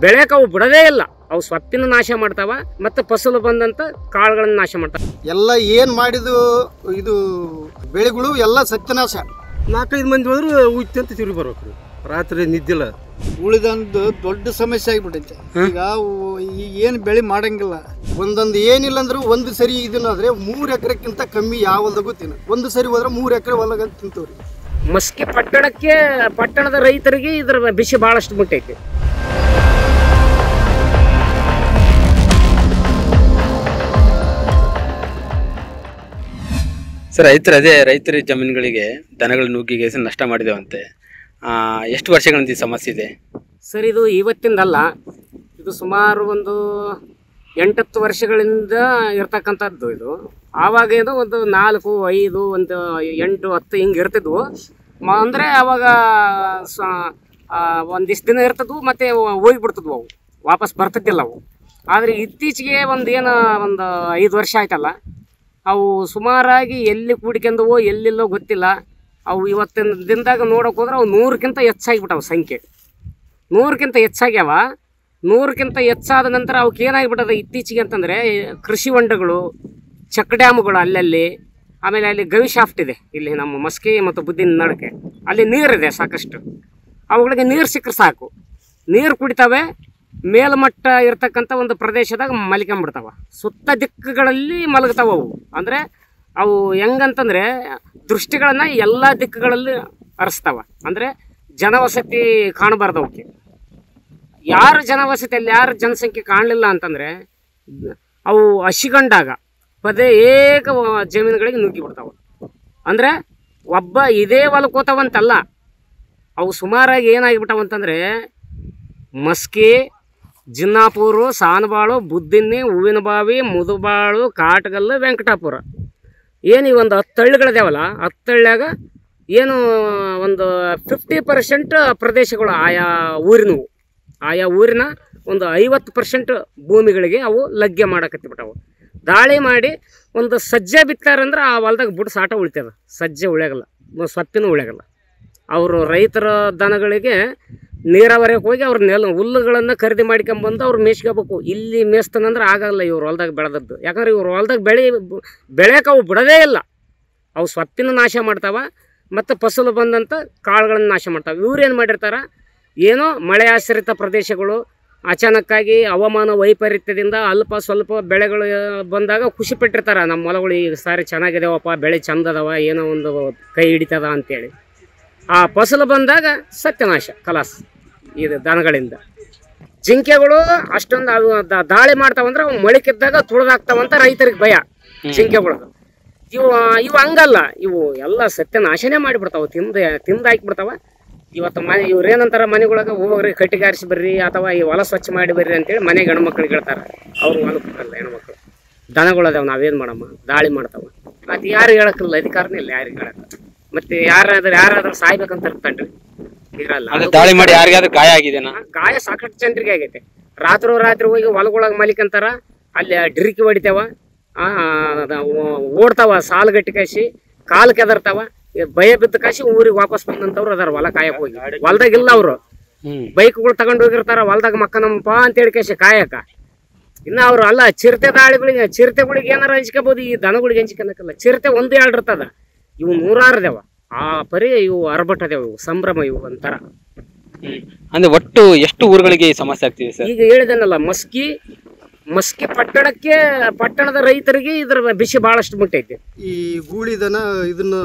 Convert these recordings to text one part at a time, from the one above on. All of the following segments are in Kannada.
ಬೆಳೆಯಕ್ಕೆ ಅವು ಬಿಡೋದೇ ಇಲ್ಲ. ಅವು ಸೊಪ್ಪಿನ ನಾಶ ಮಾಡ್ತಾವ ಮತ್ತು ಫಸಲು ಬಂದಂಥ ಕಾಳುಗಳನ್ನು ನಾಶ ಮಾಡ್ತಾವೆ. ಎಲ್ಲ ಏನು ಮಾಡಿದು ಇದು ಬೆಳೆಗಳು ಎಲ್ಲ ಸತ್ಯನಾಶ. 4-5 ಮಂದಿ ಹೋದ್ರೆ ಉಯ್ತಿ ಅಂತ ತಿರುಗಿ ಬರ್ಬೇಕು, ರಾತ್ರಿ ನಿದ್ದಿಲ್ಲ. ಉಳಿದೊಂದು ದೊಡ್ಡ ಸಮಸ್ಯೆ ಆಗಿಬಿಟ್ಟೈತೆ. ಈಗ ಏನು ಬೆಳೆ ಮಾಡಂಗಿಲ್ಲ. ಒಂದೊಂದು ಏನಿಲ್ಲ ಅಂದ್ರೂ ಒಂದು ಸರಿ ಇದನ್ನಾದ್ರೆ 3 ಎಕರೆಕ್ಕಿಂತ ಕಮ್ಮಿ ಯಾವ ಹೊಲದಾಗೂ ತಿನ್ನ. ಒಂದು ಸರಿ ಹೋದ್ರೆ 3 ಎಕರೆ ಹೊಲಗ ತಿಂತವ್ರಿ. ಮಸ್ಕಿ ಪಟ್ಟಣದ ರೈತರಿಗೆ ಇದರ ಬಿಸಿ ಭಾಳಷ್ಟು ಮುಟ್ಟೈತಿ. ಸರ್, ರೈತರ ಜಮೀನುಗಳಿಗೆ ದನಗಳ ನುಗ್ಗಿಗೆ ನಷ್ಟ ಮಾಡಿದೇವಂತೆ. ಎಷ್ಟು ವರ್ಷಗಳಿಂದ ಈ ಸಮಸ್ಯೆ ಇದೆ ಸರ್? ಇದು ಇವತ್ತಿಂದಲ್ಲ, ಇದು ಸುಮಾರು ಒಂದು 8-10 ವರ್ಷಗಳಿಂದ ಇರ್ತಕ್ಕಂಥದ್ದು. ಇದು ಆವಾಗ ಏನೋ ಒಂದು 4, 5, ಒಂದು 8, 10 ಹಿಂಗೆ ಇರ್ತಿದ್ವು. ಅಂದರೆ ಆವಾಗ ಒಂದಿಷ್ಟು ದಿನ ಇರ್ತದ್ವು, ಮತ್ತು ಹೋಗಿಬಿಡ್ತಿದ್ವು, ಅವು ವಾಪಸ್ ಬರ್ತಿದ್ದಿಲ್ಲ ಅವು. ಆದರೆ ಇತ್ತೀಚೆಗೆ ಒಂದು 5 ವರ್ಷ ಆಯ್ತಲ್ಲ, ಅವು ಸುಮಾರಾಗಿ ಎಲ್ಲಿ ಕೂಡಿಕೊಂಡವೋ ಎಲ್ಲಿಲ್ಲೋ ಗೊತ್ತಿಲ್ಲ. ಅವು ಇವತ್ತಿನ ದಿನದಾಗ ನೋಡೋಕೆ ಹೋದ್ರೆ ಅವು 100ಕ್ಕಿಂತ ಹೆಚ್ಚಾಗಿಬಿಟ್ಟವು ಸಂಖ್ಯೆ. 100ಕ್ಕಿಂತ ಹೆಚ್ಚಾಗ್ಯಾವ. 100ಕ್ಕಿಂತ ಹೆಚ್ಚಾದ ನಂತರ ಅವಕ್ಕೆ ಏನಾಗಿಬಿಟ್ಟದ ಇತ್ತೀಚೆಗೆ ಅಂತಂದರೆ, ಕೃಷಿ ಹೊಂಡಗಳು, ಚೆಕ್ ಡ್ಯಾಮ್ಗಳು ಅಲ್ಲಲ್ಲಿ, ಆಮೇಲೆ ಅಲ್ಲಿ ಗವಿ ಶಾಫ್ಟ್ ಇದೆ ಇಲ್ಲಿ ನಮ್ಮ ಮಸ್ಕಿ ಮತ್ತು ಬುದ್ದಿನ ನಡಕೆ, ಅಲ್ಲಿ ನೀರಿದೆ ಸಾಕಷ್ಟು. ಅವುಗಳಿಗೆ ನೀರು ಸಿಕ್ಕರೆ ಸಾಕು, ನೀರು ಕುಡಿತವೆ. ಮೇಲ್ಮಟ್ಟ ಇರ್ತಕ್ಕಂಥ ಒಂದು ಪ್ರದೇಶದಾಗ ಮಲ್ಕೊಂಬಿಡ್ತಾವೆ. ಸುತ್ತ ದಿಕ್ಕುಗಳಲ್ಲಿ ಮಲಗ್ತಾವೆ ಅವು. ಅಂದರೆ ಅವು ಹೆಂಗಂತಂದರೆ ದೃಷ್ಟಿಗಳನ್ನು ಎಲ್ಲ ದಿಕ್ಕುಗಳಲ್ಲಿ ಹರಿಸ್ತಾವೆ. ಅಂದರೆ ಜನವಸತಿ ಕಾಣಬಾರ್ದು ಅವಕ್ಕೆ. ಯಾರು ಜನವಸತಿಯಲ್ಲಿ ಯಾರು ಜನಸಂಖ್ಯೆ ಕಾಣಲಿಲ್ಲ ಅಂತಂದರೆ ಅವು ಹಸಿಗಂಡಾಗ ಪದೇ ಏಕ ಜಮೀನುಗಳಿಗೆ ನುಗ್ಗಿಬಿಡ್ತಾವೆ. ಅಂದರೆ ಒಬ್ಬ ಇದೇ ಹೊಲಕೋತಾವಂತಲ್ಲ, ಅವು ಸುಮಾರಾಗಿ ಏನಾಗಿಬಿಟ್ಟವಂತಂದರೆ ಮಸ್ಕಿ, ಜಿನ್ನಾಪುರ, ಸಾನಬಾಳು, ಬುದ್ದಿನ್ನಿ, ಹೂವಿನಬಾವಿ, ಮುದುಬಾಳು, ಕಾಟಗಲ್ಲು, ವೆಂಕಟಾಪುರ, ಏನು ಈ ಒಂದು 10 ಹಳ್ಳಿಗಳಿದಾವಲ್ಲ, 10 ಹಳ್ಳಿಯಾಗ ಏನು ಒಂದು 50% ಪ್ರದೇಶಗಳು ಆಯಾ ಊರಿನ ಒಂದು 50% ಭೂಮಿಗಳಿಗೆ ಅವು ಲಗ್ಗೆ ಮಾಡಕತ್ತಿಬಿಟ್ಟವು. ದಾಳಿ ಮಾಡಿ ಒಂದು ಸಜ್ಜೆ ಬಿತ್ತಾರಂದ್ರೆ ಆ ಹೊಲ್ದಾಗ ಬುಡ ಸಾಟ ಉಳಿತದ, ಸಜ್ಜೆ ಉಳಿಯಾಗಲ್ಲ, ಸೊಪ್ಪಿನೂ ಉಳಿಯಾಗಲ್ಲ. ಅವರು ರೈತರ ದನಗಳಿಗೆ ನೀರಾವರಿಗೆ ಹೋಗಿ ಅವ್ರ ಹುಲ್ಲುಗಳನ್ನು ಖರೀದಿ ಮಾಡ್ಕೊಂಬಂದು ಅವ್ರು ಮೇಯ್ಸ್ಕೋಬೇಕು. ಇಲ್ಲಿ ಮೇಯ್ಸ್ತಾನಂದ್ರೆ ಆಗಲ್ಲ ಇವ್ರ ಹೊಲ್ದಾಗ ಬೆಳೆದದ್ದು. ಯಾಕಂದ್ರೆ ಇವ್ರ ಹೊಲ್ದಾಗ ಬೆಳೆಯಕ್ಕೆ ಅವು ಬಿಡೋದೇ ಇಲ್ಲ. ಅವು ಸೊಪ್ಪಿನ ನಾಶ ಮಾಡ್ತಾವೆ ಮತ್ತು ಫಸಲು ಬಂದಂಥ ಕಾಳುಗಳನ್ನು ನಾಶ ಮಾಡ್ತಾವೆ. ಇವ್ರು ಏನು ಮಾಡಿರ್ತಾರೆ, ಏನೋ ಮಳೆ ಆಶ್ರಿತ ಪ್ರದೇಶಗಳು ಅಚಾನಕ್ಕಾಗಿ ಹವಾಮಾನ ವೈಪರೀತ್ಯದಿಂದ ಅಲ್ಪ ಸ್ವಲ್ಪ ಬೆಳೆಗಳು ಬಂದಾಗ ಖುಷಿ ಪಟ್ಟಿರ್ತಾರೆ, ನಮ್ಮ ಹೊಲಗಳು ಈ ಸಾರಿ ಚೆನ್ನಾಗಿದಾವಪ್ಪ, ಬೆಳೆ ಚಂದದವ, ಏನೋ ಒಂದು ಕೈ ಹಿಡಿತದ ಅಂತೇಳಿ. ಆ ಫಸಲು ಬಂದಾಗ ಸತ್ಯನಾಶ ಕಲಾಸ್ ಇದು ದನಗಳಿಂದ. ಜಿಂಕೆಗಳು ಅಷ್ಟೊಂದು ಅವು ದಾಳಿ ಮಾಡ್ತಾವಂದ್ರೆ ಅವು ಮೊಳಕಿದ್ದಾಗ ತುಳಿದಾಗ್ತಾವಂತ ರೈತರಿಗೆ ಭಯ. ಜಿಂಕೆಗಳು ಇವು ಹಂಗಲ್ಲ, ಇವು ಎಲ್ಲ ಸತ್ಯನಾಶನೇ ಮಾಡಿಬಿಡ್ತಾವೆ, ತಿಂದು ಹಾಕಿಬಿಡ್ತಾವ. ಇವತ್ತು ಇವ್ರು ಏನಂತಾರೆ, ಮನೆಗೊಳಗೆ ಹೋಗ್ರಿ ಕಟ್ಟಿಗೆ ಆರಿಸಿ ಬರ್ರಿ ಅಥವಾ ಈ ಹೊಲ ಸ್ವಚ್ಛ ಮಾಡಿ ಬರ್ರಿ ಅಂತೇಳಿ ಮನೆಗೆ ಹೆಣ್ಮಕ್ಳಿಗೆ ಹೇಳ್ತಾರೆ. ಅವ್ರು ಹೊಲಕ್ಕೆ ಬರಲ್ಲ ಹೆಣ್ಮಕ್ಳು. ದನಗಳದಾವ, ನಾವೇನು ಮಾಡಮ್ಮ, ದಾಳಿ ಮಾಡ್ತಾವ. ಮತ್ತು ಯಾರು ಹೇಳಕ್ಕಿಲ್ಲ, ಅಧಿಕಾರನೇ ಇಲ್ಲ ಯಾರಿಗೆ ಹೇಳಕ್ಕೆ. ಮತ್ತು ಯಾರಾದ್ರೂ ಸಾಯ್ಬೇಕಂತ ಇರ್ತನ್ರಿ, ಇರಲ್ಲ. ದಾಳಿ ಮಾಡಿ ಯಾರಿಗಾದ್ರೂ ಗಾಯ ಆಗಿದೆನಾ? ಗಾಯ ಸಾಕಷ್ಟು ಜನರಿಗೆ ಆಗೈತೆ. ರಾತ್ರಿ ಹೋಗಿ ಹೊಲಗೊಳಗೆ ಮಲಿಕಂತಾರ, ಅಲ್ಲಿ ಡಿರಿಕಿ ಹೊಡಿತಾವ, ಓಡ್ತಾವ, ಸಾಲುಗಟ್ಟಿ ಕಾಯಿಸಿ ಕಾಲು ಕೆದರ್ತಾವ, ಭಯ ಬಿದ್ದ ಕಾಸಿ ಊರಿಗೆ ವಾಪಸ್ ಬಂದಂತವ್ರು ಅದಾರ. ಹೊಲ ಕಾಯಕ್ ಹೋಗಿ ಹೊಲ್ದಾಗಿಲ್ಲ, ಅವರು ಬೈಕ್ಗಳು ತಗೊಂಡು ಹೋಗಿರ್ತಾರ, ಹೊಲ್ದಾಗ ಮಕ್ಕನಮ್ಮಪ್ಪ ಅಂತೇಳಿ ಕಾಸಿ ಕಾಯಕ. ಇನ್ನು ಅವ್ರು ಅಲ್ಲ, ಚಿರತೆಗಳಿಗೆ ಏನಾರ ಹಂಚ್ಕೋಬಹುದು, ಈ ದನಗಳಿಗೆ ಹಂಚ್ಕೊಳಕಲ್ಲ. ಚಿರತೆ 1-2 ಇರ್ತದ, ಇವು 100 ಇದಾವ. ಆ ಪರಿ ಇವು ಅರಬಟ್ಟದೇವ, ಇವು ಸಂಭ್ರಮ, ಇವು ಒಂಥರ. ಅಂದ್ರೆ ಒಟ್ಟು ಎಷ್ಟು ಊರುಗಳಿಗೆ ಈ ಸಮಸ್ಯೆ ಆಗ್ತಿದೆ ಸರ್? ಈಗ ಹೇಳಿದನಲ್ಲ, ಮಸ್ಕಿ ಪಟ್ಟಣದ ರೈತರಿಗೆ ಇದರ ಬಿಸಿ ಬಹಳಷ್ಟು ಮುಟ್ಟೈತಿ. ಈ ಗೂಳಿದನ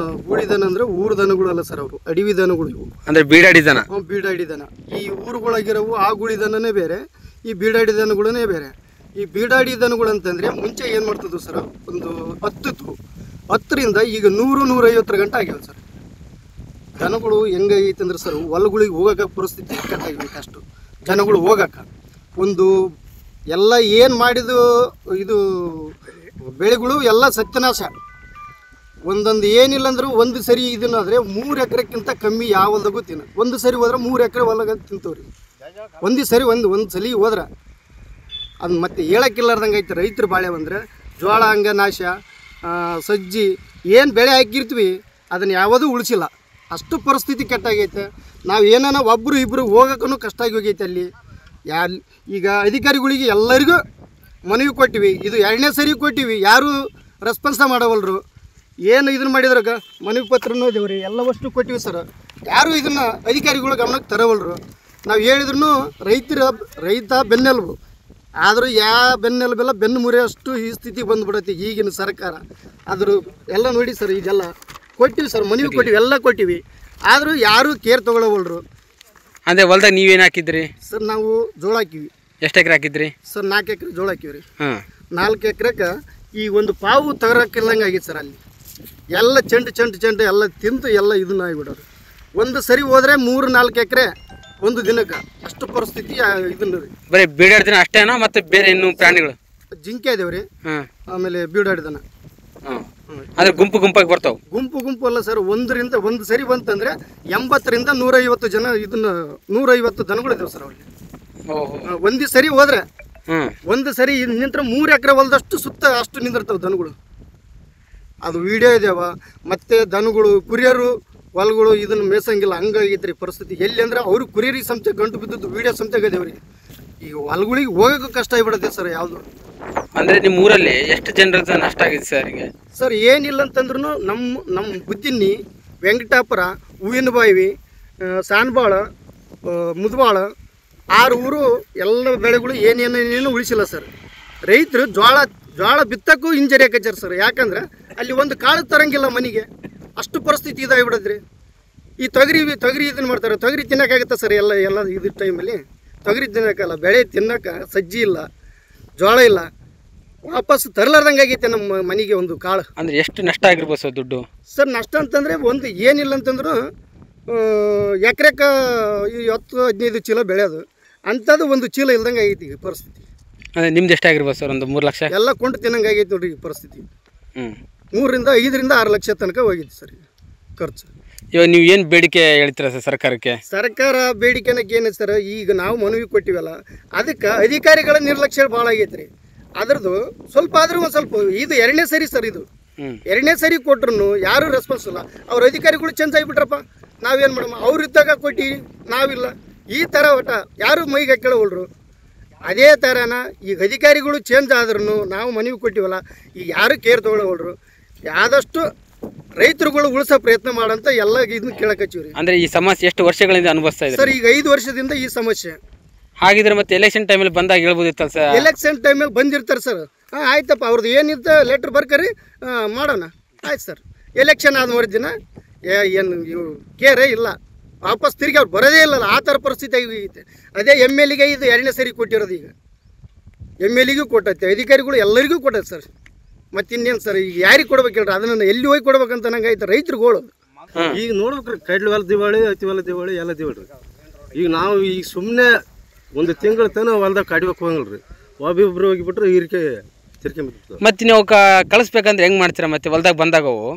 ಅಂದ್ರೆ ಊರು ದನಗಳು ಅಲ್ಲ ಸರ್, ಅವರು ಅಡವಿ ದನಗಳು ಇವು. ಅಂದ್ರೆ ಬೀಡಾಡಿ ದನ. ಬೀಡಾಡಿ ದನ. ಈ ಊರುಗಳಾಗಿರೋವು ಆ ಗೂಳಿದನೇ ಬೇರೆ, ಈ ಬೀಡಾಡಿ ದನಗಳೇ ಬೇರೆ. ಈ ಬೀಡಾಡಿ ದನಗಳು ಅಂತಂದ್ರೆ ಮುಂಚೆ ಏನ್ ಮಾಡ್ತಿದ್ವು ಸರ್, ಒಂದು 10ರಿಂದ ಈಗ 100-150 ಗಂಟೆ ಆಗ್ಯಾವ ಸರ್. ದನಗಳು ಹೆಂಗೈತೆ ಅಂದ್ರೆ ಸರ್, ಹೊಲಗಳಿಗೆ ಹೋಗಕ್ಕೆ ಪರಿಸ್ಥಿತಿ ಕೆಟ್ಟಾಗೈತೆ. ಅಷ್ಟು ಜನಗಳು ಹೋಗಕ್ಕ ಒಂದು ಎಲ್ಲ ಏನು ಮಾಡಿದು ಇದು ಬೆಳೆಗಳು ಎಲ್ಲ ಸತ್ಯನಾಶ. ಒಂದೊಂದು ಏನಿಲ್ಲ ಅಂದ್ರೂ ಒಂದು ಸರಿ ಇದನ್ನಾದ್ರೆ 3 ಎಕರೆಕ್ಕಿಂತ ಕಮ್ಮಿ ಯಾವ ಹೊಲದಾಗೂ ತಿನ್ನ. ಒಂದು ಸರಿ ಹೋದ್ರೆ 3 ಎಕರೆ ಹೊಲಗ ತಿಂತವ್ರಿ. ಒಂದು ಸರಿ ಒಂದು ಸಲ ಹೋದ್ರೆ ಅದು ಮತ್ತೆ ಹೇಳಕ್ಕಿಲ್ಲಾರ್ದಂಗೆ ಐತೆ. ರೈತರು ಬಾಳೆ ಬಂದರೆ ಜೋಳ ಹಂಗ ನಾಶ, ಸಜ್ಜಿ ಏನು ಬೆಳೆ ಹಾಕಿರ್ತೀವಿ ಅದನ್ನು ಯಾವುದೂ ಉಳಿಸಿಲ್ಲ. ಅಷ್ಟು ಪರಿಸ್ಥಿತಿ ಕೆಟ್ಟಾಗೈತೆ. ನಾವು ಏನಾನ ಒಬ್ಬರು ಇಬ್ಬರು ಹೋಗೋಕ್ಕೂ ಕಷ್ಟ ಆಗಿ ಹೋಗೈತೆ. ಅಲ್ಲಿ ಈಗ ಅಧಿಕಾರಿಗಳಿಗೆ ಎಲ್ಲರಿಗೂ ಮನವಿ ಕೊಟ್ಟಿವಿ, ಇದು 2ನೇ ಸರಿ ಕೊಟ್ಟಿವಿ, ಯಾರೂ ರೆಸ್ಪಾನ್ಸ ಮಾಡವಲ್ರು. ಏನು ಇದನ್ನು ಮಾಡಿದ್ರಾಗ ಮನವಿ ಪತ್ರನೂ ಇದೇವ್ರಿ, ಎಲ್ಲವಷ್ಟು ಕೊಟ್ಟಿವಿ ಸರ್. ಯಾರೂ ಇದನ್ನು ಅಧಿಕಾರಿಗಳು ಗಮನಕ್ಕೆ ತರವಲ್ರು. ನಾವು ಹೇಳಿದ್ರು ರೈತ ಬೆನ್ನೆಲುಬು, ಆದರೂ ಬೆನ್ನೆಲುಬೆಲ್ಲ ಬೆನ್ನು ಮುರಿಯೋಷ್ಟು ಈ ಸ್ಥಿತಿ ಬಂದುಬಿಡತ್ತೆ ಈಗಿನ ಸರ್ಕಾರ. ಆದರೂ ಎಲ್ಲ ನೋಡಿ ಸರ್, ಇದೆಲ್ಲ ಕೊಟ್ಟಿವಿ ಸರ್, ಮನವಿ ಕೊಟ್ಟಿವಿ, ಎಲ್ಲ ಕೊಟ್ಟಿವಿ, ಆದರೂ ಯಾರೂ ಕೇರ್ ತೊಗೊಳವಲ್ರು. ಅಂದರೆ ಹೊಲ್ದಾಗ ನೀವೇನು ಹಾಕಿದ್ರಿ ಸರ್? ನಾವು ಜೋಳ ಹಾಕಿವಿ. ಎಷ್ಟು ಎಕರೆ ಹಾಕಿದ್ರಿ ಸರ್? 4 ಎಕರೆ ಜೋಳ ಹಾಕಿವಿ ರೀ. ಹಾಂ, 4 ಎಕರೆಗೆ ಈ ಒಂದು ಪಾವು ತಗರಕ್ಕಿಲ್ಲಂಗೆ ಆಗಿತ್ತು ಸರ್. ಅಲ್ಲಿ ಎಲ್ಲ ಚೆಂಡು ಎಲ್ಲ ತಿಂದು ಎಲ್ಲ ಇದನ್ನ ಆಗಿಬಿಡೋರು. ಒಂದು ಸರಿ ಹೋದರೆ 3-4 ಎಕರೆ ಒಂದು ದಿನಕ್ಕೆ, ಅಷ್ಟು ಪರಿಸ್ಥಿತಿ ಇದನ್ನ ರೀ. ಬರೀ ಬೀಡಾಡ್ದಿನ ಅಷ್ಟೇನಾ ಮತ್ತೆ ಬೇರೆ ಇನ್ನೂ ಪ್ರಾಣಿಗಳು? ಜಿಂಕೆ ಇದೇವೆ ರೀ, ಹಾಂ, ಆಮೇಲೆ ಬೀಡಾಡಿದನ. ಹಾಂ, ಅಂದರೆ ಗುಂಪಾಗಿ ಬರ್ತಾವೆ? ಗುಂಪು ಅಲ್ಲ ಸರ್, ಒಂದು ಸರಿ ಬಂತಂದರೆ 80ರಿಂದ 150 ಜನ, ಇದನ್ನ 150 ದನಗಳಿದ್ದಾವೆ ಸರ್ ಅವಲ್ಲಿ. ಒಂದು ಸರಿ ಹೋದ್ರೆ ಒಂದು ಸರಿ ನಿಂತ್ರೆ 3 ಎಕರೆ ಹೊಲದಷ್ಟು ಸುತ್ತ ಅಷ್ಟು ನಿಂದಿರ್ತಾವೆ ದನಗಳು. ಅದು ವಿಡಿಯೋ ಇದಾವ. ಮತ್ತು ದನಗಳು ಕುರಿಯರು ಹೊಲಗಳು ಇದನ್ನು ಮೇಸಂಗಿಲ್ಲ, ಹಂಗಾಗಿದ್ರಿ ಪರಿಸ್ಥಿತಿ. ಎಲ್ಲಿ ಅಂದ್ರೆ ಅವರು ಕುರಿಯರಿಗೆ ಸಂತೆ ಗಂಟು ಬಿದ್ದದ್ದು ವಿಡಿಯೋ ಸಂತೆಗದೇವ್ರಿ. ಈಗ ಹೊಲಗಳಿಗೆ ಹೋಗೋಕ್ಕೂ ಕಷ್ಟ ಆಗಿಬಿಡುತ್ತೆ ಸರ್. ಯಾವುದು ಅಂದರೆ ನಿಮ್ಮ ಊರಲ್ಲಿ ಎಷ್ಟು ಜನರ ನಷ್ಟ ಆಗಿದೆ ಸರ್? ಈಗ ಸರ್ ಏನಿಲ್ಲ ಅಂತಂದ್ರೂ ನಮ್ಮ ಬುದ್ದಿನ್ನಿ, ವೆಂಕಟಾಪುರ, ಹೂವಿನಬಾವಿ, ಸಾನ್ಬಾಳ, ಮುದ್ಬಾಳ 6 ಊರು ಎಲ್ಲ ಬೆಳೆಗಳು ಏನೇನು ಉಳಿಸಿಲ್ಲ ಸರ್. ರೈತರು ಜೋಳ ಬಿತ್ತಕ್ಕೂ ಇಂಜರಿ ಹಾಕಚ್ಚಾರ ಸರ್. ಯಾಕಂದ್ರೆ ಅಲ್ಲಿ ಒಂದು ಕಾಳು ತರಂಗಿಲ್ಲ ಮನೆಗೆ, ಅಷ್ಟು ಪರಿಸ್ಥಿತಿ ಇದಾಗಿಬಿಡದ್ರಿ. ಈ ತೊಗರಿ ಇದನ್ನು ಮಾಡ್ತಾರೆ, ತೊಗರಿ ತಿನ್ನೋಕ್ಕಾಗತ್ತೆ ಸರ್? ಎಲ್ಲ ಇದು ಟೈಮಲ್ಲಿ ತೊಗರಿ ತಿನ್ನೋಕ್ಕಲ್ಲ, ಬೆಳೆ ತಿನ್ನೋಕೆ ಸಜ್ಜಿ ಇಲ್ಲ, ಜೋಳ ಇಲ್ಲ, ವಾಪಸ್ ತರಲಾರ್ದಂಗೆ ಆಗೈತೆ ನಮ್ಮ ಮನೆಗೆ ಒಂದು ಕಾಳು. ಅಂದರೆ ಎಷ್ಟು ನಷ್ಟ ಆಗಿರ್ಬೋದು ಸರ್ ದುಡ್ಡು? ಸರ್ ನಷ್ಟ ಅಂತಂದರೆ ಒಂದು ಏನಿಲ್ಲ ಅಂತಂದ್ರೂ ಎಕರೆಕ್ಕೆ 10-15 ಚೀಲ ಬೆಳೆಯೋದು, ಅಂಥದ್ದು ಒಂದು ಚೀಲ ಇಲ್ದಂಗೆ ಆಗೈತಿ ಈಗ ಪರಿಸ್ಥಿತಿ. ಅಂದರೆ ನಿಮ್ದು ಎಷ್ಟಾಗಿರ್ಬೋದು ಸರ್? ಒಂದು 3 ಲಕ್ಷ ಎಲ್ಲ ಕೊಂಡು ತಿನ್ನಂಗೆ ಆಗೈತೆ ನೋಡ್ರಿ ಈ ಪರಿಸ್ಥಿತಿ. 3-5 6 ಲಕ್ಷ ತನಕ ಹೋಗಿತ್ತು ಸರ್ ಖರ್ಚು. ಇವಾಗ ನೀವು ಏನು ಬೇಡಿಕೆ ಹೇಳ್ತೀರಾ ಸರ್ ಸರ್ಕಾರಕ್ಕೆ? ಸರ್ಕಾರ ಬೇಡಿಕೆನಕ್ಕೆ ಏನು ಸರ್, ಈಗ ನಾವು ಮನವಿ ಕೊಟ್ಟಿವಲ್ಲ, ಅದಕ್ಕೆ ಅಧಿಕಾರಿಗಳ ನಿರ್ಲಕ್ಷ್ಯ ಭಾಳ ಆಗೈತೆ ರೀ. ಅದ್ರದ್ದು ಸ್ವಲ್ಪ ಆದರೂ ಒಂದು ಸ್ವಲ್ಪ, ಇದು 2ನೇ ಸರಿ ಸರ್. ಇದು 2ನೇ ಸರಿ ಕೊಟ್ರು ಯಾರೂ ರೆಸ್ಪಾನ್ಸ್ ಇಲ್ಲ. ಅವ್ರ ಅಧಿಕಾರಿಗಳು ಚೇಂಜ್ ಆಗಿಬಿಟ್ರಪ್ಪ, ನಾವೇನು ಮಾಡಮ್ಮ? ಅವ್ರು ಇದ್ದಾಗ ಕೊಟ್ಟು ನಾವಿಲ್ಲ, ಈ ಥರ ಒಟ್ಟ ಯಾರು ಮೈಗೆ ಕೇಳೋಲ್ರು. ಅದೇ ಥರನ ಈಗ ಅಧಿಕಾರಿಗಳು ಚೇಂಜ್ ಆದ್ರೂ ನಾವು ಮನವಿ ಕೊಟ್ಟಿವಲ್ಲ, ಈಗ ಯಾರು ಕೇರ್ ತೊಗೊಳ್ಳೋಲ್ರು. ಆದಷ್ಟು ರೈತರುಗಳು ಉಳಿಸೋ ಪ್ರಯತ್ನ ಮಾಡಂತ ಎಲ್ಲ ಇದನ್ನ ಕೇಳಕತ್ತೀವಿ ರೀ. ಅಂದರೆ ಈ ಸಮಸ್ಯೆ ಎಷ್ಟು ವರ್ಷಗಳಿಂದ ಅನುಭವಿಸ್ತಾ ಇದೆ ಸರ್? ಈಗ 5 ವರ್ಷದಿಂದ ಈ ಸಮಸ್ಯೆ. ಹಾಗಿದ್ರೆ ಮತ್ತೆ ಎಲೆಕ್ಷನ್ ಟೈಮಲ್ಲಿ ಬಂದಾಗ ಹೇಳ್ಬೋದಿತ್ತಲ್ಲ ಸರ್? ಎಲೆಕ್ಷನ್ ಟೈಮಿಗೆ ಬಂದಿರ್ತಾರೆ ಸರ್. ಹಾಂ ಆಯ್ತಪ್ಪ, ಅವ್ರದ್ದು ಏನಿತ್ತು ಲೆಟ್ರ್ ಬರ್ಕರಿ ಮಾಡೋಣ, ಆಯ್ತು ಸರ್. ಎಲೆಕ್ಷನ್ ಆದ ಮರುದಿನ ಏನು ಕೇರೇ ಇಲ್ಲ, ವಾಪಸ್ ತಿರುಗಿ ಅವ್ರು ಬರೋದೇ ಇಲ್ಲಲ್ಲ, ಆ ಥರ ಪರಿಸ್ಥಿತಿ ಆಗೈತೆ. ಅದೇ MLA ಇದು 2ನೇ ಸರಿ ಕೊಟ್ಟಿರೋದು. ಈಗ MLA ಕೊಟ್ಟೈತೆ, ಅಧಿಕಾರಿಗಳು ಎಲ್ಲರಿಗೂ ಕೊಟ್ಟೈತೆ ಸರ್. ಮತ್ತು ಇನ್ನೇನು ಸರ್, ಈಗ ಯಾರಿಗೆ ಕೊಡ್ಬೇಕು ಹೇಳ್ರಿ? ಅದನ್ನು ಎಲ್ಲಿ ಹೋಗಿ ಕೊಡ್ಬೇಕಂತ ನಂಗೆ ಆಯ್ತು ರೈತರುಗಳು. ಈಗ ನೋಡ್ಬೇಕ್ರಿ, ಕಡ್ಲಿ ಹೊಲ ದಿವಾಳಿ, ಅತಿ ಹೊಲ ದಿವಾಳಿ, ಎಲ್ಲ ದಿವಾಳಿ. ಈಗ ನಾವು ಈಗ ಸುಮ್ಮನೆ ಒಂದು ತಿಂಗಳ ತನಕ ಹೊಲ್ದಾಗ ಕಡಿಬೇಕು ಹೋಗಲ್ರಿ, ಒಬ್ಬೊಬ್ರು ಹೋಗಿಬಿಟ್ರೆ ಹೀರಿಕೆ ತಿರ್ಕೊಂಬಿಡ್ತದೆ. ಮತ್ತೆ ನೀವು ಕಳಿಸ್ಬೇಕಂದ್ರೆ ಹೆಂಗೆ ಮಾಡ್ತೀರಾ? ಮತ್ತೆ ಹೊಲ್ದಾಗ ಬಂದಾಗ ಅವು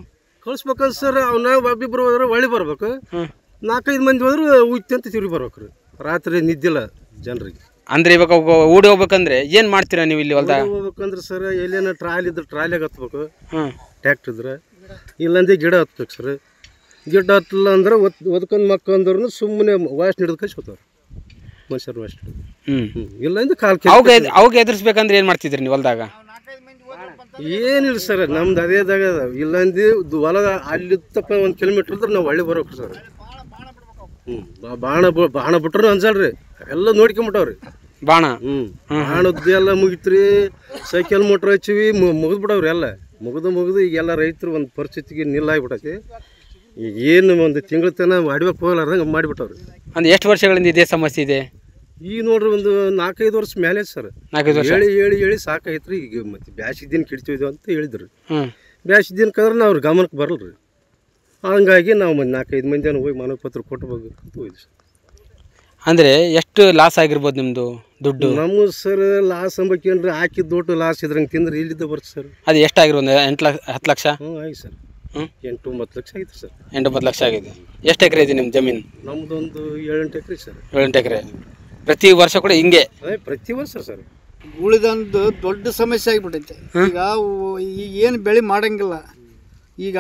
ಕಳಿಸ್ಬೇಕಂದ್ರೆ ಸರ್, ಅವನ್ನ ಒಬ್ಬಿಬ್ರು ಹೋದ್ರೆ ಒಳ್ಳೆ ಬರ್ಬೇಕು, 4-5 ಮಂದಿ ಹೋದ್ರೆ ಉಯ್ತಿ ಅಂತ ತಿರುಗಿ ಬರ್ಬೇಕು ರೀ. ರಾತ್ರಿ ನಿದ್ದಿಲ್ಲ ಜನರಿಗೆ. ಅಂದ್ರೆ ಇವಾಗ ಓಡಿ ಹೋಗ್ಬೇಕಂದ್ರೆ ಏನು ಮಾಡ್ತೀರಾ ನೀವು ಇಲ್ಲಿ ಹೊಲ್ದಾಗ? ಹೋಗ್ಬೇಕಂದ್ರೆ ಸರ್, ಎಲ್ಲೇನ ಟ್ರಾಲಿ ಇದ್ರೆ ಟ್ರಾಲಿಯಾಗ ಹತ್ಬೇಕು, ಟ್ಯಾಕ್ಟ್ರ್ ಇದ್ರೆ. ಇಲ್ಲಂದ್ರೆ ಗಿಡ ಹತ್ಬೇಕು ಸರ್. ಗಿಡ ಹತ್ತಲ್ಲ ಅಂದ್ರೆ ಒದ್ಕೊಂಡು ಮಕ್ಕಂದ್ರೂ ಸುಮ್ಮನೆ ವಾಯ್ಸ್ ಹಿಡಿದು ಕಳ್ಸ್ಕೊತಾವ್ರು ಮನುಷ್ಯರು ವಾಯ್ಸ್ ಹಿಡಿದು. ಇಲ್ಲಂದ್ರೆ ಅವಾಗ ಎದುರಿಸ್ಬೇಕಂದ್ರೆ ಏನು ಮಾಡ್ತಿದ್ರಿ ನೀವು ಹೊಲ್ದಾಗ? ಏನಿಲ್ಲ ಸರ್, ನಮ್ದು ಅದೇದಾಗ ಇಲ್ಲಂದು ಹೊಲ ಅಲ್ಲಿತ್ತಪ್ಪ 1 ಕಿಲೋಮೀಟ್ರ್ ಇದ್ರೆ ನಾವು ಒಳ್ಳೆ ಬರ್ಬೇಕು ಸರ್. ಬಾಣ ಬಿಟ್ರು ಅನ್ಸಲ್ರಿ, ಎಲ್ಲ ನೋಡ್ಕೊಂಬಿಟ್ಟವ್ರಿ ಬಾಣ. ಬಾಣದ್ದು ಎಲ್ಲ ಮುಗಿತ್ರಿ, ಸೈಕಲ್ ಮೋಟ್ರ್ ಹಚ್ಚಿವಿ, ಮುಗಿದ್ಬಿಟ್ಟವ್ರಿ ಎಲ್ಲ. ಮುಗಿದು ಈಗೆಲ್ಲ ರೈತರು ಒಂದು ಪರಿಸ್ಥಿತಿಗೆ ನಿಲ್ಲಾಗ್ಬಿಟ್ಟೈತಿ. ಈಗ ಏನು ಒಂದು ತಿಂಗಳ ತನಕ ಅಡಿಬೇಕು ಹೋಗಲಾರ್ದಂಗೆ ಮಾಡಿಬಿಟ್ಟವ್ರಿ. ಅಂದ್ರೆ ಎಷ್ಟು ವರ್ಷಗಳಿಂದ ಇದೇ ಸಮಸ್ಯೆ ಇದೆ? ಈಗ ನೋಡ್ರಿ ಒಂದು 4-5 ವರ್ಷ ಮೇಲೆ ಸರ್. 4-5 ವರ್ಷ ಹೇಳಿ ಸಾಕಾಯ್ತ್ರಿ. ಈಗ ಮತ್ತೆ ಬ್ಯಾಸಿಗೆ ದಿನ ಕಿಡ್ತೀವಿ ಅಂತ ಹೇಳಿದ್ರು. ಬ್ಯಾಸಿಗೆ ದಿನಕ್ಕಂದ್ರೆ ನಾವು ಗಮನಕ್ಕೆ ಬರಲ್ರಿ. ಹಂಗಾಗಿ ನಾವು 4-5 ಮಂದಿ ಹೋಗಿ ಮನವಿ ಪತ್ರ ಕೊಟ್ಟು ಹೋಗ್ಬೇಕು ಅಂತ ಹೋಯ್ತು ಸರ್. ಅಂದರೆ ಎಷ್ಟು ಲಾಸ್ ಆಗಿರ್ಬೋದು ನಿಮ್ಮದು ದುಡ್ಡು? ನಮ್ಮ ಸರ್ ಲಾಸ್ ಅಂಬೇಕೇನ್ರಿ, ಹಾಕಿದ ದುಡ್ಡು ಲಾಸ್ ಇದ್ರಂಗೆ ತಿಂದ್ರೆ ಇಲ್ಲಿದ್ದ ಬರುತ್ತೆ ಸರ್. ಅದು ಎಷ್ಟಾಗಿರ್ಬೋದು? 10 ಲಕ್ಷ? ಆಯ್ತು ಸರ್. 8-9 ಲಕ್ಷ ಆಗಿತ್ತು ಸರ್. 8-9 ಲಕ್ಷ ಆಗಿದೆ. ಎಷ್ಟು ಎಕರೆ ಇದೆ ನಿಮ್ಮ ಜಮೀನು? ನಮ್ಮದೊಂದು 7-8 ಎಕರೆ ಸರ್. 7-8 ಎಕರೆ. ಪ್ರತಿ ವರ್ಷ ಕೂಡ ಹಿಂಗೆ? ಪ್ರತಿ ವರ್ಷ ಸರ್. ಉಳಿದೊಂದು ದೊಡ್ಡ ಸಮಸ್ಯೆ ಆಗಿಬಿಟ್ಟೈತೆ. ಈಗ ಏನು ಬೆಳೆ ಮಾಡಂಗಿಲ್ಲ. ಈಗ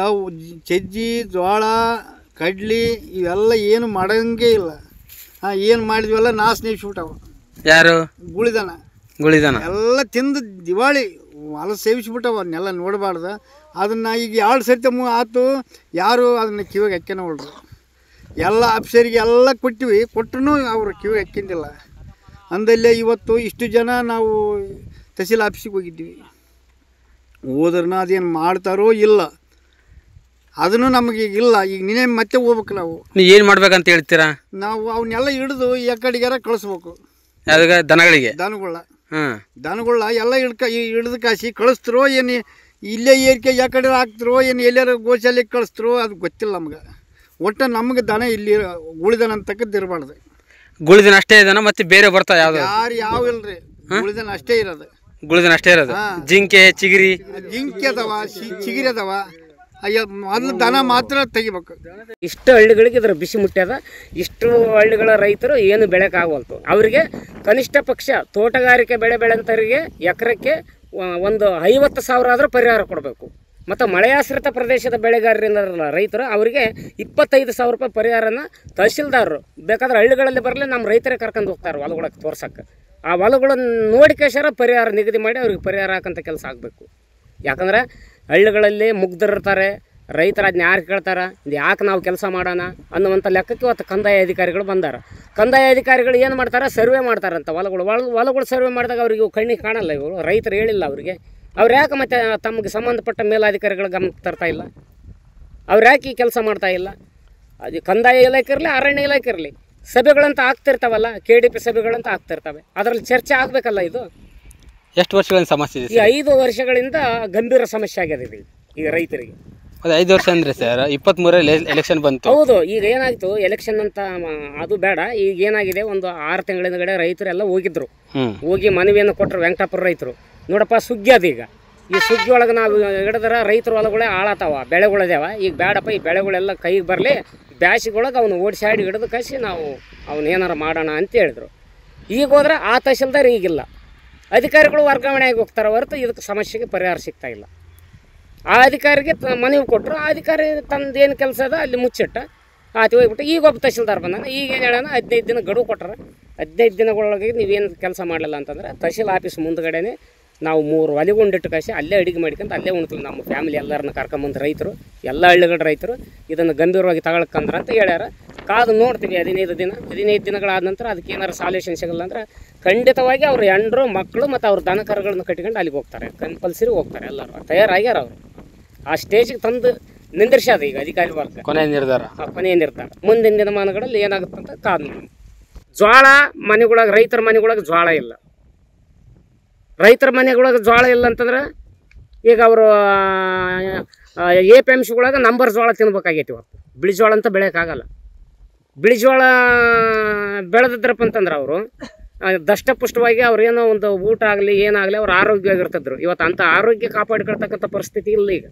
ಸಜ್ಜಿ, ಜೋಳ, ಕಡ್ಲಿ ಇವೆಲ್ಲ ಏನು ಮಾಡಂಗೇ ಇಲ್ಲ. ಏನು ಮಾಡಿದ್ವಲ್ಲ ನಾಶ ನಿಲ್ಸ್ಬಿಟ್ಟವು. ಯಾರು? ಗುಳಿದನ ಎಲ್ಲ ತಿಂದು ದಿವಾಳಿ ಹೊಲ ಸೇವಿಸ್ಬಿಟ್ಟವ. ಅದನ್ನೆಲ್ಲ ನೋಡಬಾರ್ದು. ಅದನ್ನು ಈಗ 2 ಸರ್ತಿ ಆಯ್ತು, ಯಾರು ಅದನ್ನು ಕಿವಿಗೆ ಹಾಕ್ಯನ ಹೊಳ್ರು. ಎಲ್ಲ ಅಫ್ಸರಿಗೆ ಎಲ್ಲ ಕೊಟ್ಟರು ಅವರು ಕಿವಿಗೆ ಹಾಕ್ಯಂದಿಲ್ಲ. ಅಂದಲ್ಲೇ ಇವತ್ತು ಇಷ್ಟು ಜನ ನಾವು ತಹಸೀಲ್ ಆಫೀಸಿಗೆ ಹೋಗಿದ್ವಿ. ಹೋದ್ರನ್ನ ಅದೇನು ಮಾಡ್ತಾರೋ ಇಲ್ಲ, ಅದನ್ನು ನಮಗೆ ಇಲ್ಲ. ಈಗ ನೀನೇ ಮತ್ತೆ ಹೋಗ್ಬೇಕು. ನಾವು ನೀವು ಏನು ಮಾಡ್ಬೇಕಂತ ಹೇಳ್ತೀರಾ? ನಾವು ಅವನ್ನೆಲ್ಲ ಹಿಡಿದು ಎಕಡೆಗಾರ ಕಳಿಸ್ಬೇಕು. ಯಾವ್ದಾಗ? ದನಗಳಿಗೆ? ದನಗಳ ಎಲ್ಲ ಹಿಡಿದು ಕಾಸಿ ಕಳಿಸ್ತಾರೋ ಏನು, ಇಲ್ಲೇ ಏರಿಕೆ ಯಾಕಡೆ ಹಾಕ್ತಾರೋ ಏನು, ಎಲ್ಲಾರು ಗೋಶಾಲೆಗೆ ಕಳಿಸ್ತಾರೋ ಅದು ಗೊತ್ತಿಲ್ಲ ನಮ್ಗೆ. ಒಟ್ಟು ನಮ್ಗೆ ದನ ಇಲ್ಲಿ ಗುಳಿದನ ಅಂತಕ್ಕದ್ದು ಇರಬಾರ್ದು. ಗುಳಿದನ ಅಷ್ಟೇ ಇದನ ಮತ್ತೆ ಬೇರೆ ಬರ್ತಾವ? ಯಾವ್ದು? ಯಾವ ಇಲ್ರಿ, ಗುಳಿದನ ಅಷ್ಟೇ ಇರೋದು. ಗುಳಿದನ ಅಷ್ಟೇ ಇರೋದು. ಜಿಂಕೆ ಚಿಗಿರಿ ಅದಾವ, ಚಿಗಿರಿ ಅದಾವ. ಅಯ್ಯೋ, ಮೊದಲು ದನ ಮಾತ್ರ ತೆಗಿಬೇಕು. ಇಷ್ಟು ಹಳ್ಳಿಗಳಿಗೆ ಇದ್ರ ಬಿಸಿ ಮುಟ್ಟ್ಯದ. ಇಷ್ಟು ಹಳ್ಳಿಗಳ ರೈತರು ಏನು ಬೆಳೆಯೋಕ್ಕಾಗವಲ್ತು. ಅವರಿಗೆ ಕನಿಷ್ಠ ಪಕ್ಷ ತೋಟಗಾರಿಕೆ ಬೆಳೆ ಬೆಳೆಂತವರಿಗೆ ಎಕರೆಕ್ಕೆ ಒಂದು 50,000 ಆದರೂ ಪರಿಹಾರ ಕೊಡಬೇಕು. ಮತ್ತು ಮಳೆಯಾಶ್ರಿತ ಪ್ರದೇಶದ ಬೆಳೆಗಾರರಿಂದ ರೈತರು ಅವರಿಗೆ 25,000 ರೂಪಾಯಿ ಪರಿಹಾರನ ತಹಸೀಲ್ದಾರರು ಬೇಕಾದ್ರೆ ಹಳ್ಳಿಗಳಲ್ಲಿ ಬರಲಿ, ನಮ್ಮ ರೈತರೇ ಕರ್ಕೊಂಡು ಹೋಗ್ತಾರೆ ಹೊಲಗಳಿಗೆ ತೋರ್ಸಕ್ಕೆ. ಆ ಹೊಲಗಳನ್ನು ನೋಡಿ ಕೇಶಾರ ಪರಿಹಾರ ನಿಗದಿ ಮಾಡಿ ಅವ್ರಿಗೆ ಪರಿಹಾರ ಹಾಕಂಥ ಕೆಲಸ ಆಗಬೇಕು. ಯಾಕಂದರೆ ಹಳ್ಳಿಗಳಲ್ಲಿ ಮುಗ್ಧರಿರ್ತಾರೆ, ರೈತರು ಅದನ್ನ ಯಾರು ಕೇಳ್ತಾರೆ, ಇದು ಯಾಕೆ ನಾವು ಕೆಲಸ ಮಾಡೋಣ ಅನ್ನುವಂಥ ಲೆಕ್ಕಕ್ಕೆ ಇವತ್ತು ಕಂದಾಯ ಅಧಿಕಾರಿಗಳು ಬಂದಾರ. ಕಂದಾಯ ಅಧಿಕಾರಿಗಳು ಏನು ಮಾಡ್ತಾರೆ, ಸರ್ವೆ ಮಾಡ್ತಾರಂತ ಹೊಲಗಳು ಸರ್ವೆ ಮಾಡಿದಾಗ ಅವ್ರಿಗೆ ಕಣ್ಣಿಗೆ ಕಾಣಲ್ಲ. ಇವರು ರೈತರು ಹೇಳಿಲ್ಲ ಅವರಿಗೆ. ಅವ್ರು ಯಾಕೆ ಮತ್ತೆ ತಮಗೆ ಸಂಬಂಧಪಟ್ಟ ಮೇಲಾಧಿಕಾರಿಗಳ ಗಮನಕ್ಕೆ ತರ್ತಾ ಇಲ್ಲ? ಅವ್ರು ಯಾಕೆ ಈ ಕೆಲಸ ಮಾಡ್ತಾ ಇಲ್ಲ? ಅದು ಕಂದಾಯ ಇಲಾಖೆ ಇರಲಿ, ಅರಣ್ಯ ಇಲಾಖೆ ಇರಲಿ, ಸಭೆಗಳಂತ ಆಗ್ತಿರ್ತಾವಲ್ಲ, KDP ಸಭೆಗಳಂತ ಆಗ್ತಿರ್ತವೆ. ಅದರಲ್ಲಿ ಚರ್ಚೆ ಆಗಬೇಕಲ್ಲ. ಇದು ಎಷ್ಟು ವರ್ಷಗಳಿಂದ ಸಮಸ್ಯೆ ಇದೆ? ಈ 5 ವರ್ಷಗಳಿಂದ ಗಂಭೀರ ಸಮಸ್ಯೆ ಆಗಿದೆ ಈಗ ರೈತರಿಗೆ. ಅದು 5 ವರ್ಷ ಅಂದರೆ ಸರ್ 23ರಲ್ಲಿ ಎಲೆಕ್ಷನ್ ಬಂತು. ಹೌದು. ಈಗ ಏನಾಯಿತು, ಎಲೆಕ್ಷನ್ ಅಂತ ಅದು ಬೇಡ. ಈಗ ಏನಾಗಿದೆ, ಒಂದು 6 ತಿಂಗಳಿಂದಗಡೆ ರೈತರೆಲ್ಲ ಹೋಗಿದ್ರು. ಹೋಗಿ ಮನವಿಯನ್ನು ಕೊಟ್ಟರು ವೆಂಕಟಾಪುರ ರೈತರು. ನೋಡಪ್ಪ, ಸುಗ್ಗಿ ಅದು. ಈಗ ಈ ಸುಗ್ಗಿ ಒಳಗೆ ನಾವು ಹಿಡಿದ್ರೆ ರೈತರ ಹೊಲಗಳೇ ಹಾಳಾತಾವ, ಬೆಳೆಗಳಿದಾವ. ಈಗ ಬೇಡಪ್ಪ, ಈ ಬೆಳೆಗಳೆಲ್ಲ ಕೈಗೆ ಬರಲಿ, ಬ್ಯಾಸಿಗೊಳಗೆ ಅವನು ಓಡಿಸಾಡಿ ಹಿಡಿದು ಕಸಿ ನಾವು ಅವನೇನಾರು ಮಾಡೋಣ ಅಂತ ಹೇಳಿದ್ರು. ಈಗ ಹೋದ್ರೆ ಆ ತಹಸೀಲ್ದಾರ್ ಈಗಿಲ್ಲ, ಅಧಿಕಾರಿಗಳು ವರ್ಗಾವಣೆ ಆಗಿ ಹೋಗ್ತಾರೆ ಹೊರತು ಇದಕ್ಕೆ ಸಮಸ್ಯೆಗೆ ಪರಿಹಾರ ಸಿಗ್ತಾ ಇಲ್ಲ. ಆ ಅಧಿಕಾರಿಗೆ ಮನವಿ ಕೊಟ್ಟರು. ಆ ಅಧಿಕಾರಿ ತಂದು ಏನು ಕೆಲಸ ಅದ ಅಲ್ಲಿ ಮುಚ್ಚಿಟ್ಟ ಆತಿ ಹೋಗ್ಬಿಟ್ಟು. ಈಗ ಒಬ್ಬ ತಹಸೀಲ್ದಾರ್ ಬಂದಾನ. ಈಗ ಏನು ಹೇಳೋಣ, 15 ದಿನ ಗಡುವು ಕೊಟ್ಟರೆ 15 ದಿನಗಳೊಳಗೆ ನೀವೇನು ಕೆಲಸ ಮಾಡಲಿಲ್ಲ ಅಂತಂದ್ರೆ ತಹಸೀಲ್ ಆಫೀಸ್ ಮುಂದ್ಗಡೆನೇ ನಾವು 3 ಒಲೆಗುಂಡಿಟ್ಟು ಕಸಿ ಅಲ್ಲೇ ಅಡುಗೆ ಮಾಡ್ಕೊಂಡು ಅಲ್ಲೇ ಉಣ್ತೀವಿ. ನಮ್ಮ ಫ್ಯಾಮಿಲಿ ಎಲ್ಲರನ್ನ ಕರ್ಕೊಂಬಂದು ರೈತರು, ಎಲ್ಲ ಹಳ್ಳಿಗಳ ರೈತರು ಇದನ್ನು ಗಂಭೀರವಾಗಿ ತಗೊಳ್ಕಂದ್ರೆ ಅಂತ ಹೇಳ್ಯಾರ. ಕಾದು ನೋಡ್ತೀವಿ 15 ದಿನಗಳಾದ ನಂತರ ಅದಕ್ಕೆ ಏನಾರು ಸಾಲ್ಯೂಷನ್ ಸಿಗಲ್ಲ ಅಂದ್ರೆ ಖಂಡಿತವಾಗಿ ಅವ್ರ ಹೆಂಡ್ರು ಮಕ್ಕಳು ಮತ್ತು ಅವ್ರ ದನ ಕರುಗಳನ್ನ ಕಟ್ಕೊಂಡು ಅಲ್ಲಿಗೆ ಹೋಗ್ತಾರೆ. ಕಂಪಲ್ಸರಿ ಹೋಗ್ತಾರೆ. ಎಲ್ಲರೂ ತಯಾರಾಗ್ಯಾರ. ಅವರು ಆ ಸ್ಟೇಜಿಗೆ ತಂದು ನಿಂದಿರ್ಸ್ಯಾದ ಈಗ ಅಧಿಕಾರಿ ವರ್ಗ. ಕೊನೆಯ ನಿರ್ಧಾರ. ಮುಂದಿನ ದಿನಮಾನಗಳಲ್ಲಿ ಏನಾಗುತ್ತೆ ಅಂತ ಕಾದು ನೋಡಿ. ಜ್ವಾಳ ಮನೆಗೊಳಗೆ, ರೈತರ ಮನೆಗೊಳಗೆ ಜ್ವಾಳ ಇಲ್ಲ. ರೈತರ ಮನೆಗೊಳಗೆ ಜ್ವಾಳ ಇಲ್ಲ ಅಂತಂದ್ರೆ ಈಗ ಅವರು APMCಗೊಳಗೆ ನಂಬರ್ ಜ್ವಾಳ ತಿನ್ಬೇಕಾಗೈತಿ. ಇವತ್ತು ಬಿಳಿ ಜ್ವಾಳ ಅಂತ ಬೆಳೆಯೋಕ್ಕಾಗಲ್ಲ. ಬಿಳಿ ಜ್ವಾಳ ಬೆಳೆದಿದ್ರಪ್ಪ ಅಂತಂದ್ರೆ ಅವರು ದಷ್ಟಪುಷ್ಟವಾಗಿ ಅವ್ರೇನೋ ಒಂದು ಊಟ ಆಗಲಿ ಏನಾಗಲಿ ಅವ್ರು ಆರೋಗ್ಯವಾಗಿರ್ತಿದ್ರು. ಇವತ್ತು ಅಂಥ ಆರೋಗ್ಯ ಕಾಪಾಡ್ಕೊಳ್ತಕ್ಕಂಥ ಪರಿಸ್ಥಿತಿ ಇಲ್ಲ ಈಗ.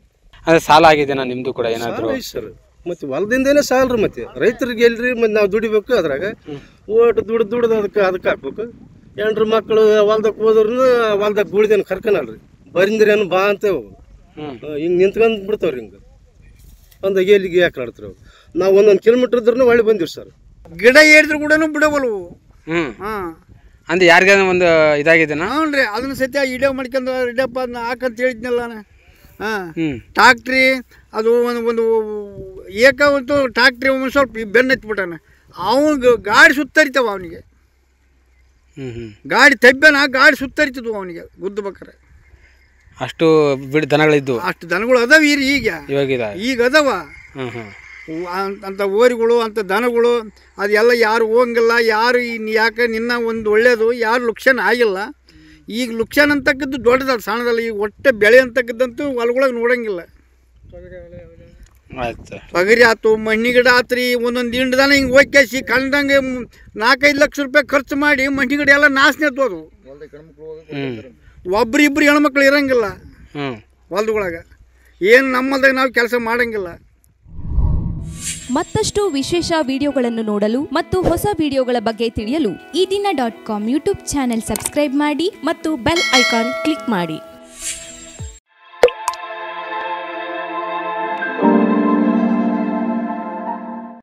ಅದೇ ಸಾಲ ಆಗಿದೆ ನಿಮ್ಮದು ಕೂಡ ಏನಾದರೂ? ಸರ್ ಮತ್ತು ಹೊಲದಿಂದೇನೆ ಸಾಲ್ರಿ. ಮತ್ತೆ ರೈತರಿಗೆ ಎಲ್ರಿ ಮತ್ತು ನಾವು ದುಡಿಬೇಕು. ಅದ್ರಾಗ ಓಟು ದುಡ್ದು ಅದಕ್ಕೆ ಹಾಕ್ಬೇಕು. ಹೆಂಡ್ರು ಮಕ್ಕಳು ಹೊಲ್ದಾಗ ಹೋದ್ರೂ ಹೊಲ್ದಾಗ ಗುಳಿದೇನು ಕರ್ಕೊನಲ್ರಿ, ಬರಿಂದ್ರೇನು ಬಾ ಅಂತ ಹಿಂಗೆ ನಿಂತ್ಕೊಂಡು ಬಿಡ್ತಾವ್ರಿ. ಹಿಂಗೆ ಒಂದಾಗ ಎಲ್ಲಿಗೆ ಯಾಕೆ ಆಡ್ತಾರೆ ಅವ್ರು. ನಾವು 1 ಕಿಲೋಮೀಟ್ರ್ ಇದ್ರೂ ಒಳ್ಳೆ ಬಂದಿವಿ ಸರ್. ಗಿಡ ಏರಿದ್ರು ಕೂಡ ಬಿಡವಲ್ವು. ಅಂದ್ರೆ ಯಾರಿಗ ಒಂದು ಇದಾಗಿದೆನಾ? ಹ್ಞೂ ರೀ, ಅದನ್ನ ಸತ್ಯ ಇಡೇ ಮಾಡ್ಕೊಂಡು ಇಡಪ್ಪ ಅದನ್ನ ಹಾಕಂತ ಹೇಳಿದ್ನಲ್ಲ ನಾನು. ಟ್ಯಾಕ್ಟ್ರಿ ಅದು ಒಂದು ಏಕವಂತೂ ಟ್ಯಾಕ್ಟ್ರಿ ಒಂದು ಸ್ವಲ್ಪ ಬೆನ್ನು ಎತ್ಬಿಟ್ಟಾನ. ಅವನಿಗೆ ಗಾಡಿ ಸುತ್ತರಿತಾವ. ಅವನಿಗೆ ಗಾಡಿ ತೆಬ್ಬೆನ ಗಾಡಿ ಸುತ್ತರಿತದ್ವು ಅವನಿಗೆ ಗುದ್ದಬೇಕಾರೆ. ಅಷ್ಟು ದನಗಳಿದ್ದು, ಅಷ್ಟು ದನಗಳು ಅದಾವ ಈಗ ಅದಾವ. ಅಂಥ ಓರಿಗಳು, ಅಂಥ ದನಗಳು ಅದೆಲ್ಲ ಯಾರು ಹೋಗಂಗಿಲ್ಲ. ಯಾರು ಯಾಕೆ ನಿನ್ನ ಒಂದು ಒಳ್ಳೇದು ಯಾರು ಲುಕ್ಷಾನ ಆಗಿಲ್ಲ. ಈಗ ಲುಕ್ಷಾನ್ ಅಂತಕ್ಕದ್ದು ದೊಡ್ಡದಲ್ಲ, ಸಣ್ಣದಲ್ಲ. ಈಗ ಒಟ್ಟೆ ಬೆಳೆ ಅಂತಕ್ಕದ್ದಂತೂ ಹೊಲಗೊಳಗೆ ನೋಡಂಗಿಲ್ಲ. ತೊಗರಿ ಆಯ್ತು, ಮಣ್ಣಿ ಗಿಡ ಆತ್ರಿ, ಒಂದೊಂದು ಹಿಂಡ್ದಾನ ಹಿಂಗೆ ಹೋಗ್ಯಾಸಿ ಕಂಡಂಗೆ 4-5 ಲಕ್ಷ ರೂಪಾಯಿ ಖರ್ಚು ಮಾಡಿ ಮಣ್ಣಿ ಗಿಡ ಎಲ್ಲ ನಾಶನೇ ಅದು. ಒಬ್ರಿಬ್ರು ಹೆಣ್ಮಕ್ಳು ಇರಂಗಿಲ್ಲ ಹೊಲದೊಳಗೆ. ಏನು ನಮ್ಮಲ್ದಾಗ ನಾವು ಕೆಲಸ ಮಾಡಂಗಿಲ್ಲ. ಮತ್ತಷ್ಟು ವಿಶೇಷ ವಿಡಿಯೋಗಳನ್ನು ನೋಡಲು ಮತ್ತು ಹೊಸ ವಿಡಿಯೋಗಳ ಬಗ್ಗೆ ತಿಳಿಯಲು ಈ ದಿನ .com ಯೂಟ್ಯೂಬ್ ಚಾನೆಲ್ ಸಬ್ಸ್ಕ್ರೈಬ್ ಮಾಡಿ ಮತ್ತು ಬೆಲ್ ಐಕಾನ್ ಕ್ಲಿಕ್ ಮಾಡಿ.